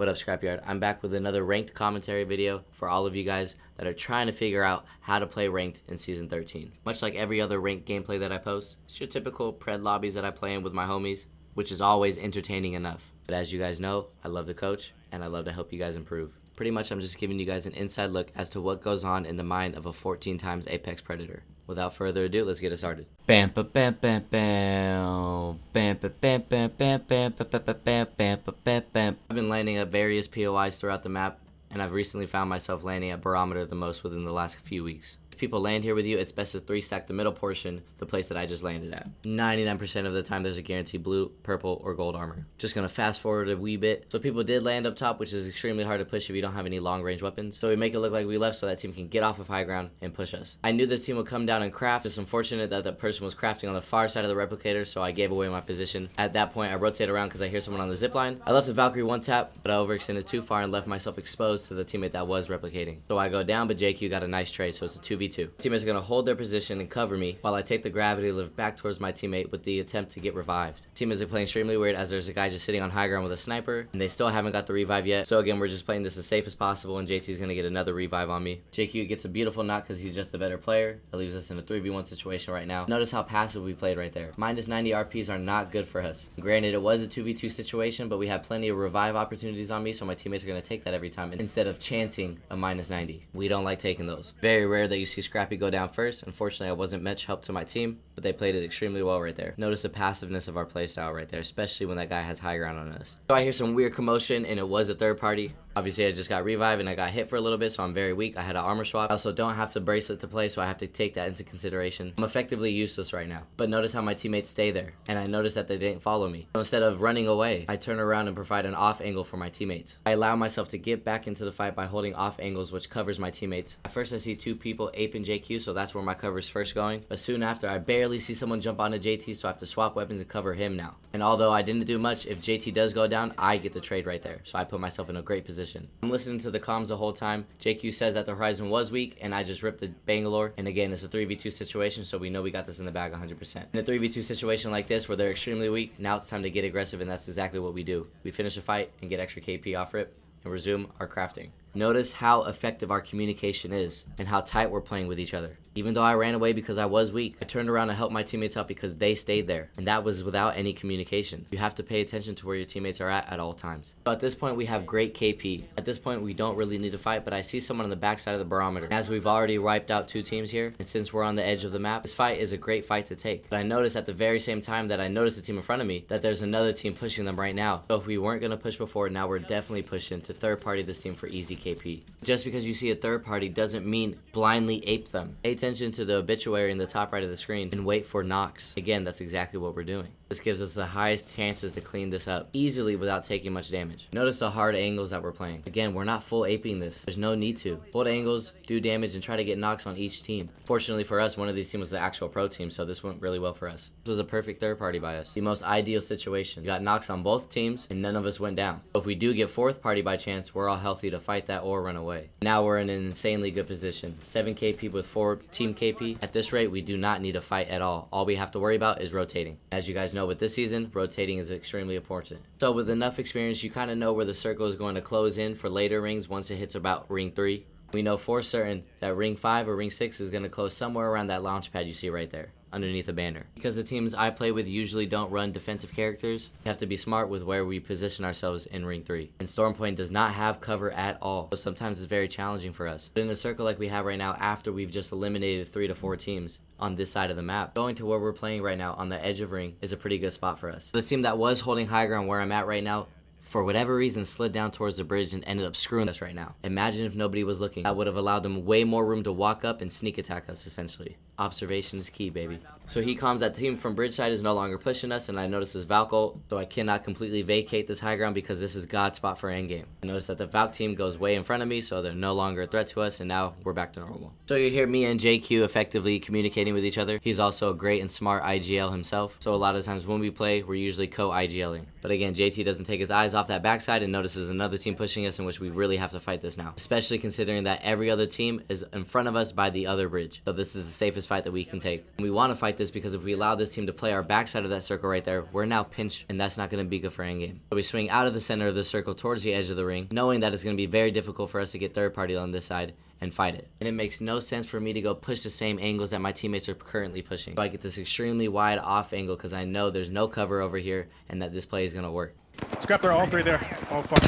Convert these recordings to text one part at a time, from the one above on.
What up, Scrapyard? I'm back with another ranked commentary video for all of you guys that are trying to figure out how to play ranked in Season 13. Much like every other ranked gameplay that I post, it's your typical PRED lobbies that I play in with my homies, which is always entertaining enough. But as you guys know, I love to coach, and I love to help you guys improve. Pretty much I'm just giving you guys an inside look as to what goes on in the mind of a 14 times Apex Predator. Without further ado, let's get it started. Bam ba bam bam bam bam ba bam bam bam bam ba bam bam bam bam bam. I've been landing at various POIs throughout the map, and I've recently found myself landing at Barometer the most within the last few weeks. If people land here with you, it's best to 3-stack the middle portion, the place that I just landed at. 99% of the time there's a guaranteed blue, purple, or gold armor. Just gonna fast forward a wee bit. So people did land up top, which is extremely hard to push if you don't have any long range weapons. So we make it look like we left so that team can get off of high ground and push us. I knew this team would come down and craft. It's unfortunate that the person was crafting on the far side of the replicator, so I gave away my position. At that point, I rotate around because I hear someone on the zipline. I left the Valkyrie one tap, but I overextended too far and left myself exposed to the teammate that was replicating. So I go down, but JQ got a nice trade, so it's a 2v2. Teammates are gonna hold their position and cover me while I take the gravity lift back towards my teammate with the attempt to get revived. Teammates are playing extremely weird as there's a guy just sitting on high ground with a sniper, and they still haven't got the revive yet. So again, we're just playing this as safe as possible, and JT's gonna get another revive on me. JQ gets a beautiful knock because he's just a better player. That leaves us in a 3v1 situation right now. Notice how passive we played right there. Minus 90 RPs are not good for us. Granted, it was a 2v2 situation, but we had plenty of revive opportunities on me, so my teammates are gonna take that every time instead of chancing a minus 90. We don't like taking those. Very rare that you see Scrappy go down first. Unfortunately, I wasn't much help to my team, but they played it extremely well right there. Notice the passiveness of our playstyle right there, especially when that guy has high ground on us. So I hear some weird commotion, and it was a third party. Obviously, I just got revived and I got hit for a little bit, so I'm very weak. I had an armor swap. I also don't have the bracelet to play, so I have to take that into consideration. I'm effectively useless right now. But notice how my teammates stay there, and I noticed that they didn't follow me. So instead of running away, I turn around and provide an off angle for my teammates. I allow myself to get back into the fight by holding off angles, which covers my teammates. At first, I see two people aping JQ, so that's where my cover is first going. But soon after, I barely see someone jump onto JT, so I have to swap weapons and cover him now. And although I didn't do much, if JT does go down, I get the trade right there. So I put myself in a great position. I'm listening to the comms the whole time. JQ says that the Horizon was weak, and I just ripped the Bangalore. And again, it's a 3v2 situation, so we know we got this in the bag 100%. In a 3v2 situation like this, where they're extremely weak, now it's time to get aggressive, and that's exactly what we do. We finish a fight and get extra KP off rip, and resume our crafting. Notice how effective our communication is, and how tight we're playing with each other. Even though I ran away because I was weak, I turned around to help my teammates out because they stayed there, and that was without any communication. You have to pay attention to where your teammates are at all times. So at this point, we have great KP. At this point, we don't really need to fight, but I see someone on the backside of the barometer. As we've already wiped out two teams here, and since we're on the edge of the map, this fight is a great fight to take. But I noticed at the very same time that I noticed the team in front of me, that there's another team pushing them right now. So if we weren't going to push before, now we're definitely pushing to third party this team for easy KP. Just because you see a third party doesn't mean blindly ape them. Pay attention to the obituary in the top right of the screen and wait for knocks. Again, that's exactly what we're doing. This gives us the highest chances to clean this up easily without taking much damage. Notice the hard angles that we're playing. Again, we're not full aping this. There's no need to. Hold angles, do damage, and try to get knocks on each team. Fortunately for us, one of these teams was the actual pro team, so this went really well for us. This was a perfect third party by us. The most ideal situation. We got knocks on both teams, and none of us went down. So if we do get fourth party by chance, we're all healthy to fight that or run away. Now we're in an insanely good position. 7 KP with 4 team KP. At this rate, we do not need to fight at all. All we have to worry about is rotating. As you guys know, with this season, rotating is extremely important. So with enough experience, you kind of know where the circle is going to close in for later rings once it hits about ring 3. We know for certain that ring 5 or ring 6 is going to close somewhere around that launch pad you see right there, underneath the banner. Because the teams I play with usually don't run defensive characters, we have to be smart with where we position ourselves in ring 3. And Stormpoint does not have cover at all, so sometimes it's very challenging for us. But in a circle like we have right now, after we've just eliminated 3 to 4 teams on this side of the map, going to where we're playing right now on the edge of ring is a pretty good spot for us. This team that was holding high ground where I'm at right now, for whatever reason, slid down towards the bridge and ended up screwing us right now. Imagine if nobody was looking. That would have allowed them way more room to walk up and sneak attack us, essentially. Observation is key, baby. So he calms that team from bridge side is no longer pushing us, and I notice his Valk ult, so I cannot completely vacate this high ground because this is God's spot for endgame. I notice that the Valk team goes way in front of me, so they're no longer a threat to us, and now we're back to normal. So you hear me and JQ effectively communicating with each other. He's also a great and smart IGL himself, so a lot of times when we play, we're usually co-IGLing. But again, JT doesn't take his eyes off that backside and notices another team pushing us, in which we really have to fight this now, especially considering that every other team is in front of us by the other bridge. So this is the safest fight that we can take. And we want to fight this because if we allow this team to play our backside of that circle right there, we're now pinched, and that's not going to be good for endgame. So we swing out of the center of the circle towards the edge of the ring, knowing that it's going to be very difficult for us to get third party on this side and fight it. And it makes no sense for me to go push the same angles that my teammates are currently pushing. So I get this extremely wide off angle because I know there's no cover over here and that this play is going to work. Scrap there, all three there. Oh, fuck.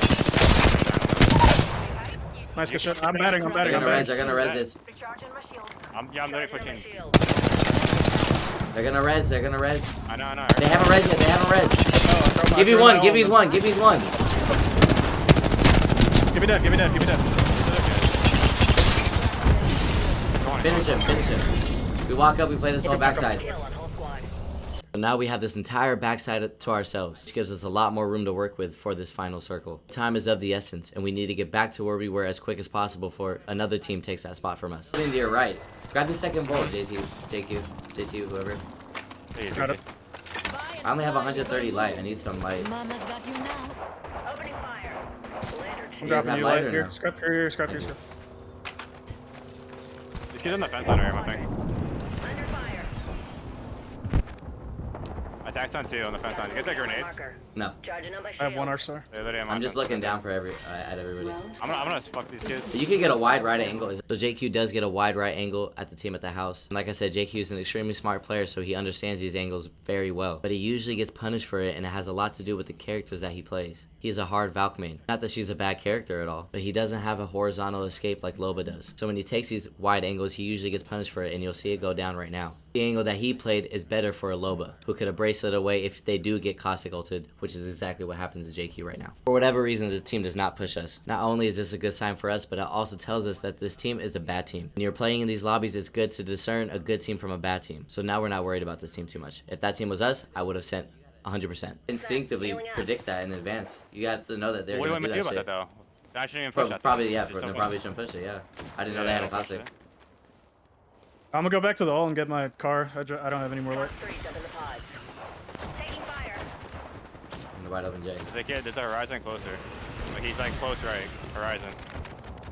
Nice good shot. I'm batting. They're gonna res this. I'm literally pushing. They're gonna res. I know. They haven't res yet, Oh, Give me one. Give me that. Finish him. We walk up, we play this whole backside. So now we have this entire backside to ourselves, which gives us a lot more room to work with for this final circle. Time is of the essence, and we need to get back to where we were as quick as possible before another team takes that spot from us. Into your right. Grab the second bolt, JT, whoever. Got it. I only have 130 light. I need some light. Mama's got you now. Opening fire. I'm dropping you light here. Scrap here. This kid's on the fence line area, my thing. Under fire. Attack's on 2 on the fence line. You guys got grenades? Marker. No. Charging up my I have one shields. R-star. They're literally on my I'm just fence. looking down for at everybody. I'm gonna fuck these kids. You can get a wide right angle. So JQ does get a wide right angle at the team at the house. And like I said, JQ is an extremely smart player, so he understands these angles very well. But he usually gets punished for it, and it has a lot to do with the characters that he plays. He's a hard Valk main. Not that she's a bad character at all, but he doesn't have a horizontal escape like Loba does. So when he takes these wide angles, he usually gets punished for it, and you'll see it go down right now. The angle that he played is better for a Loba, who could have bracelet away if they do get caustic ulted, which is exactly what happens to JQ right now. For whatever reason, the team does not push us. Not only is this a good sign for us, but it also tells us that this team is a bad team. When you're playing in these lobbies, it's good to discern a good team from a bad team. So now we're not worried about this team too much. If that team was us, I would have sent 100%. Instinctively predict that in advance. You got to know that they're going to do that shit. About that though? I shouldn't even push that. Probably, yeah, they probably shouldn't push it, yeah. I didn't know they had a caustic. I'm gonna go back to the hall and get my car. I don't have any more light. Fox 3 dumping the pods. Taking fire. In the wide open J. There's a horizon closer. Like he's like close right, horizon.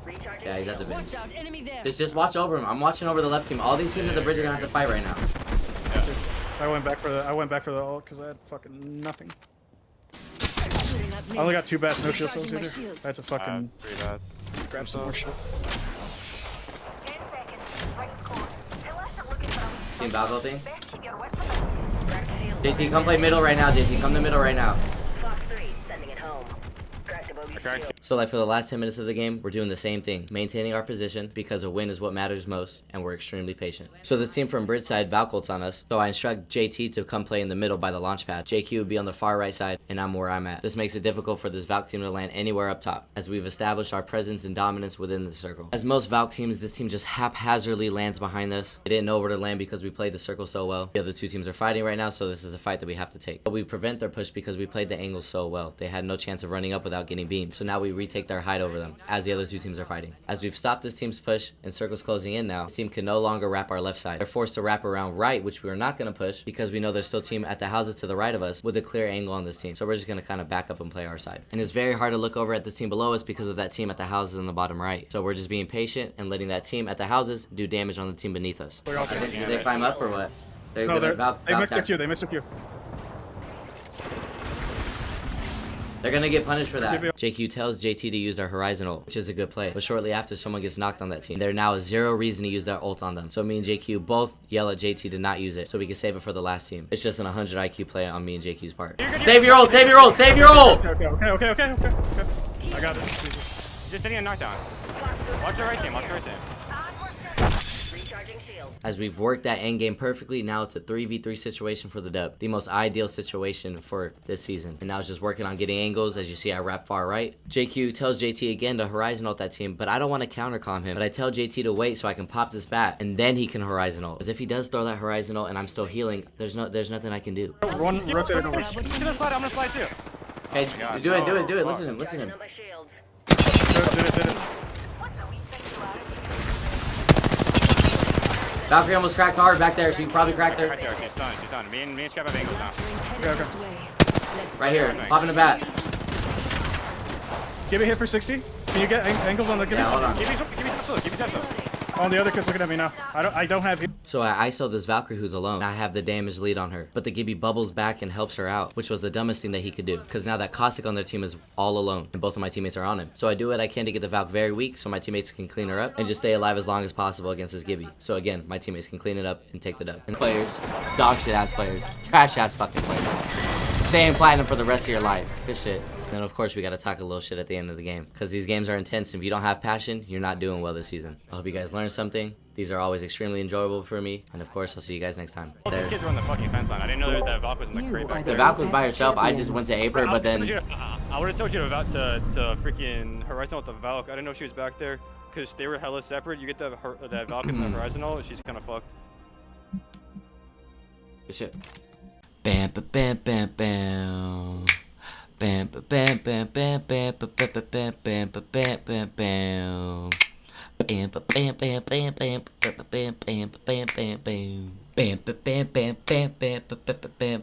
Recharging Yeah, he's at the bin. Watch out, enemy there. Just watch over him. I'm watching over the left team. All these teams at the bridge are gonna have to fight right now. Yeah. I went back for the ult because I had fucking nothing. Shooting at me. I only got 2 bats, no shield cells Recharging my either. shields. I had to fucking 3 dots. grab some more shit. 10 seconds. Rings close. Elisha looking for Team Valvo thing. best keep your weapons. Crack shields. JT, come play middle right now, JT. Come to middle right now. Fox 3 sending it home. Crack the bogey cracked shield. So like for the last 10 minutes of the game, we're doing the same thing. Maintaining our position because a win is what matters most, and we're extremely patient. So this team from Bridge side Valk ults on us, so I instruct JT to come play in the middle by the launch pad. JQ would be on the far right side, and I'm where I'm at. This makes it difficult for this Valk team to land anywhere up top, as we've established our presence and dominance within the circle. As most Valk teams, this team just haphazardly lands behind us. They didn't know where to land because we played the circle so well. The other two teams are fighting right now, so this is a fight that we have to take. But we prevent their push because we played the angle so well. They had no chance of running up without getting beamed, so now we retake their hide over them as the other two teams are fighting. As we've stopped this team's push and circles closing in now, this team can no longer wrap our left side. They're forced to wrap around right, which we are not going to push because we know there's still team at the houses to the right of us with a clear angle on this team. So we're just going to kind of back up and play our side. And it's very hard to look over at this team below us because of that team at the houses in the bottom right. So we're just being patient and letting that team at the houses do damage on the team beneath us. Did they climb up or what? They're No, gonna they missed their Q. They missed their Q. They're gonna get punished for that. JQ tells JT to use their horizon ult, which is a good play. But shortly after, someone gets knocked on that team. There now is zero reason to use their ult on them. So me and JQ both yell at JT to not use it, so we can save it for the last team. It's just an 100 IQ play on me and JQ's part. Save your ult! Save your ult! Save your ult! Okay. I got it. Jesus. Just sitting a knockdown. Watch the right team. Watch the right team. Recharging shield. As we've worked that end game perfectly, now it's a 3v3 situation for the dub. The most ideal situation for this season. And now it's just working on getting angles. As you see, I wrap far right. JQ tells JT again to horizon ult that team, but I don't want to counter calm him. But I tell JT to wait so I can pop this bat, and then he can horizon ult. Because if he does throw that horizon ult and I'm still healing, there's nothing I can do. One rotated over. I'm gonna slide too. Hey, do it. Listen to him. Charging up my shields. Did it. Valkyrie almost cracked hard back there. She probably cracked her. Right there. Okay, she's done. Me and Scrap have angles now. Last ring's headed Okay. this way. Let's Right here. Popping the bat. Give me a hit for 60. Can you get angles on the? Yeah, hold on. Give me some. On the other kid's looking at me now. I don't have. So I ISO this Valkyrie who's alone. I have the damage lead on her, but the Gibby bubbles back and helps her out, which was the dumbest thing that he could do, because now that Caustic on their team is all alone, and both of my teammates are on him. So I do what I can to get the Valk very weak, so my teammates can clean her up, and just stay alive as long as possible against this Gibby. So again, my teammates can clean it up and take the dub. And players, dog shit ass players, trash ass fucking players. Stay in platinum for the rest of your life. Good shit. And of course we gotta talk a little shit at the end of the game, because these games are intense, and if you don't have passion, you're not doing well this season. I hope you guys learned something. These are always extremely enjoyable for me, and of course I'll see you guys next time. These kids were on the fucking fence line. I didn't know that Valk was in the crate back The there. Valk was by herself. I just went to ape her, but then I would have told you to freaking Horizon with the Valk. I didn't know she was back there because they were hella separate. You get that Valk in the Horizonal, she's kind of fucked. good shit. Bam bam bam bam bam. Bam bam bam bam bam bam bam bam bam bam bam bam. Bam bam bam bam bam bam bam bam bam bam bam bam. Bam bam bam bam bam bam bam bam bam.